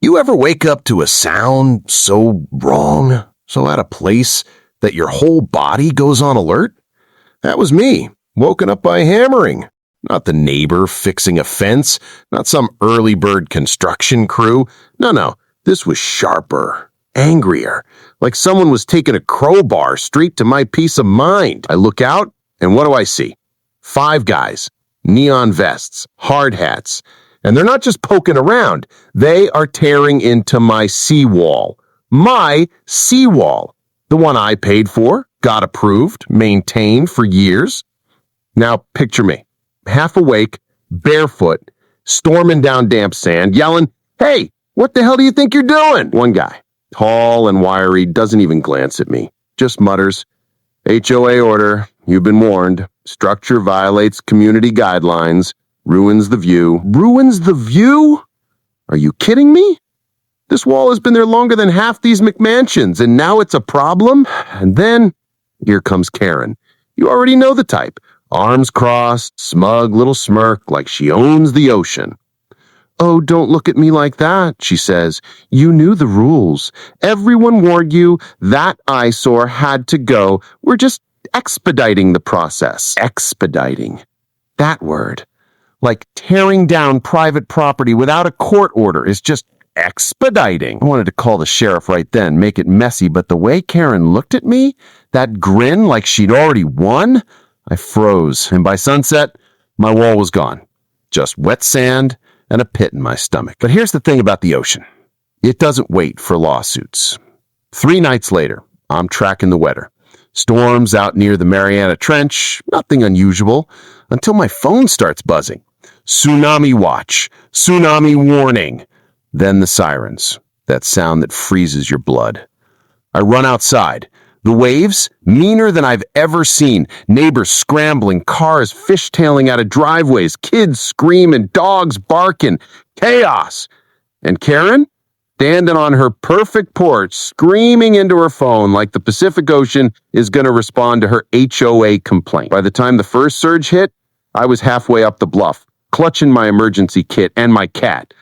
You ever wake up to a sound so wrong, so out of place, that your whole body goes on alert? That was me, woken up by hammering. Not the neighbor fixing a fence, not some early bird construction crew. No, this was sharper, angrier, like someone was taking a crowbar straight to my peace of mind. I look out, and what do I see? 5 guys, neon vests, hard hats. And they're not just poking around. They are tearing into my seawall. My seawall. The one I paid for, got approved, maintained for years. Now picture me, half awake, barefoot, storming down damp sand, yelling, "Hey, what the hell do you think you're doing?" One guy, tall and wiry, doesn't even glance at me. Just mutters, "HOA order, you've been warned. Structure violates community guidelines. Ruins the view." Ruins the view? Are you kidding me? This wall has been there longer than half these McMansions, and now it's a problem? And then, here comes Karen. You already know the type. Arms crossed, smug little smirk like she owns the ocean. "Oh, don't look at me like that," she says. "You knew the rules. Everyone warned you that eyesore had to go. We're just expediting the process." Expediting. That word. Like tearing down private property without a court order is just expediting. I wanted to call the sheriff right then, make it messy, but the way Karen looked at me, that grin like she'd already won, I froze, and by sunset, my wall was gone. Just wet sand and a pit in my stomach. But here's the thing about the ocean. It doesn't wait for lawsuits. 3 nights later, I'm tracking the weather. Storms out near the Mariana Trench, nothing unusual, until my phone starts buzzing. Tsunami watch, tsunami warning. Then the sirens, that sound that freezes your blood. I run outside. The waves, meaner than I've ever seen. Neighbors scrambling, cars fishtailing out of driveways, kids screaming, dogs barking. Chaos. And Karen, standing on her perfect porch, screaming into her phone like the Pacific Ocean is going to respond to her HOA complaint. By the time the first surge hit, I was halfway up the bluff, clutching my emergency kit and my cat.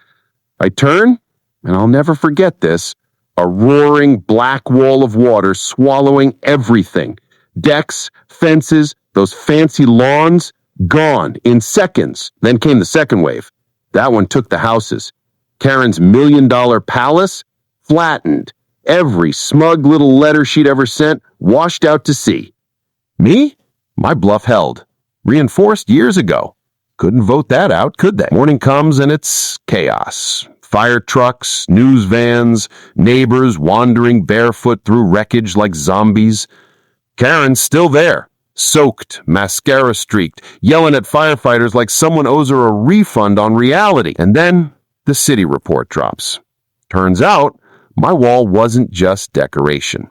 I turn, and I'll never forget this, a roaring black wall of water swallowing everything. Decks, fences, those fancy lawns, gone in seconds. Then came the second wave. That one took the houses. Karen's $1 million palace, flattened. Every smug little letter she'd ever sent washed out to sea. Me? My bluff held. Reinforced years ago. Couldn't vote that out, could they? Morning comes and it's chaos. Fire trucks, news vans, neighbors wandering barefoot through wreckage like zombies. Karen's still there, soaked, mascara streaked, yelling at firefighters like someone owes her a refund on reality. And then the city report drops. Turns out, my wall wasn't just decoration.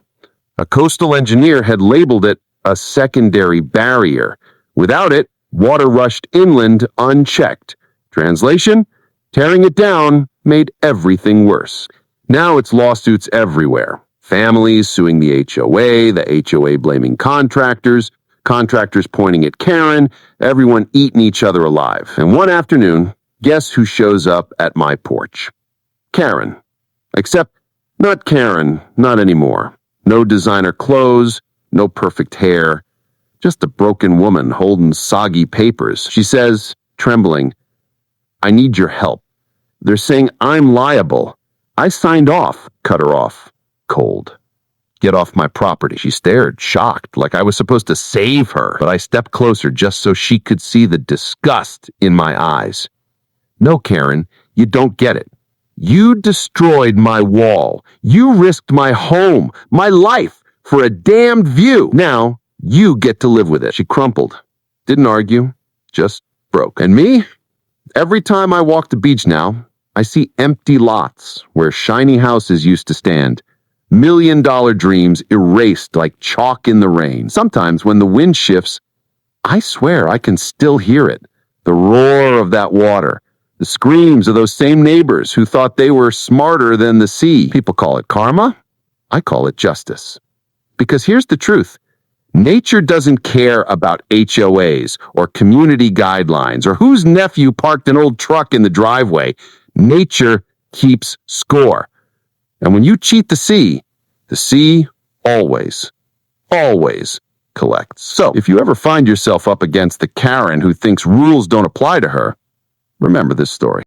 A coastal engineer had labeled it a secondary barrier. Without it, water rushed inland unchecked. Translation? Tearing it down made everything worse. Now it's lawsuits everywhere. Families suing the HOA blaming contractors, contractors pointing at Karen, everyone eating each other alive. And one afternoon, guess who shows up at my porch? Karen. Except not Karen, not anymore. No designer clothes, no perfect hair. Just a broken woman holding soggy papers. She says, trembling, "I need your help. They're saying I'm liable. I signed off." Cut her off. Cold. "Get off my property." She stared, shocked, like I was supposed to save her, but I stepped closer just so she could see the disgust in my eyes. "No, Karen, you don't get it. You destroyed my wall. You risked my home, my life, for a damned view. Now, you get to live with it." She crumpled. Didn't argue, just broke. And me? Every time I walk the beach now, I see empty lots where shiny houses used to stand. $1 million dreams erased like chalk in the rain. Sometimes when the wind shifts, I swear I can still hear it. The roar of that water. The screams of those same neighbors who thought they were smarter than the sea. People call it karma. I call it justice. Because here's the truth. Nature doesn't care about HOAs or community guidelines or whose nephew parked an old truck in the driveway. Nature keeps score. And when you cheat the sea always, always collects. So, if you ever find yourself up against the Karen who thinks rules don't apply to her, remember this story.